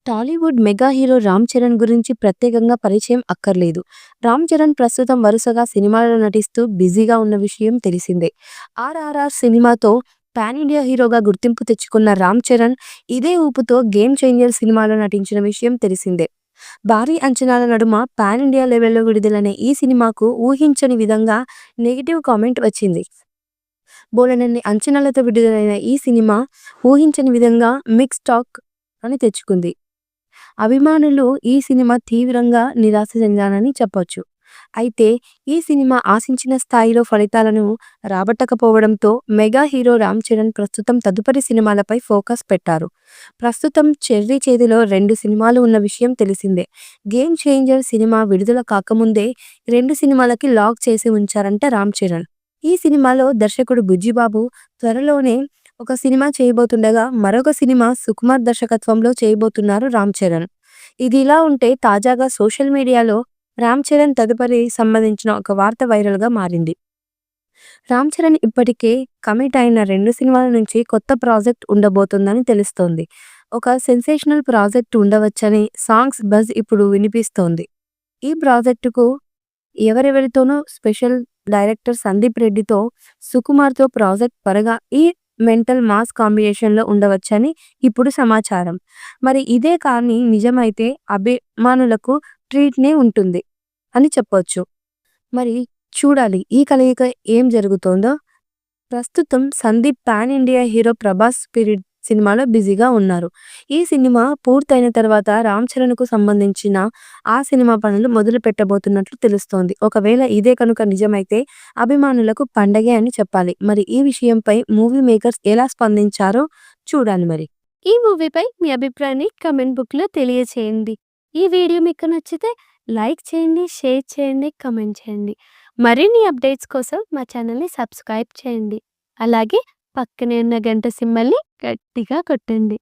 Tollywood mega hero Ram Charan గురించి ప్రత్యేకంగా పరిచయం అక్కర్లేదు. రామ్ చరణ్ ప్రస్తుతం వరుసగా సినిమాలలో నటిస్తూ బిజీగా ఉన్న విషయం తెలిసిందే. ఆర్ఆర్ఆర్ సినిమాతో పాన్ ఇండియా హీరోగా గుర్తింపు తెచ్చుకున్న రామ్ చరణ్ ఇదే ఊపుతో గేమ్ చేంజర్ సినిమాలో నటించిన విషయం తెలిసిందే. భారీ అంచనాల నడుమ పాన్ ఇండియా లెవెల్లో విడుదలైన ఈ సినిమాకు ఊహించని విధంగా నెగిటివ్ కామెంట్ వచ్చింది. బోలెడన్ని అంచనాలతో విడుదలైన ఈ సినిమా ఊహించని విధంగా మిక్స్ టాక్ అని తెచ్చుకుంది. అభిమానులు ఈ సినిమా తీవ్రంగా నిరాశ చెందారని చెప్పొచ్చు. అయితే ఈ సినిమా ఆశించిన స్థాయిలో ఫలితాలను రాబట్టకపోవడంతో మెగా హీరో రామ్ చరణ్ ప్రస్తుతం తదుపరి సినిమాలపై ఫోకస్ పెట్టారు. ప్రస్తుతం చెర్రీ చేతిలో 2 సినిమాలు ఉన్న విషయం తెలిసిందే. గేమ్ చేంజర్ సినిమా విడుదల కాకముందే 2 సినిమాలకి లాక్ చేసి ఉంచారంట రామ్ చరణ్. ఈ సినిమాలో దర్శకుడు బుజ్జిబాబు త్వరలోనే ఒక సినిమా చేయబోతుండగా మరొక సినిమా సుకుమార్ దర్శకత్వంలో చేయబోతున్నారు రామ్ చరణ్. ఇదిలా ఉంటే తాజాగా సోషల్ మీడియాలో రామ్ చరణ్ తదుపరి సంబంధించిన ఒక వార్త వైరల్గా మారింది. రామ్ చరణ్ ఇప్పటికే కమిట్ అయిన 2 సినిమాల నుంచి కొత్త ప్రాజెక్ట్ ఉండబోతోందని తెలుస్తోంది. ఒక సెన్సేషనల్ ప్రాజెక్ట్ ఉండవచ్చని సాంగ్స్ బజ్ ఇప్పుడు వినిపిస్తోంది. ఈ ప్రాజెక్టుకు ఎవరెవరితోనో స్పెషల్ డైరెక్టర్ సందీప్ రెడ్డితో, సుకుమార్తో ప్రాజెక్ట్ పరగా ఈ మెంటల్ మాస్ కాంబినేషన్‌లో ఉండవచ్చని ఇప్పుడు సమాచారం. మరి ఇదే కానీ నిజమైతే అభిమానులకు ట్రీట్‌నే ఉంటుంది అని చెప్పొచ్చు. మరి చూడాలి ఈ కలయిక ఏం జరుగుతోందో. ప్రస్తుతం Sandeep pan India hero 'Prabhas spirit' సినిమాలో బిజీగా ఉన్నారు. ఈ సినిమా పూర్తయిన తర్వాత రామ్ చరణ్‌కు సంబంధించిన ఆ సినిమా పనులు మొదలు పెట్టబోతున్నట్లు తెలుస్తోంది. ఒకవేళ ఇదే కనుక నిజమైతే అభిమానులకు పండగే అని చెప్పాలి. మరి ఈ విషయంపై మూవీ మేకర్స్ ఎలా స్పందించారో చూడాలి మరి. ఈ మూవీపై మీ అభిప్రాయాన్ని కామెంట్ బుక్‌లో తెలియచేయండి. ఈ వీడియో మీకు నచ్చితే లైక్ చేయండి, షేర్ చేయండి, కామెంట్ చేయండి. మరిన్ని అప్డేట్స్ కోసం మా ఛానల్‌ని సబ్స్క్రైబ్ చేయండి. అలాగే పక్కనే ఉన్న గంట సింబల్‌ని గట్టిగా కొట్టండి.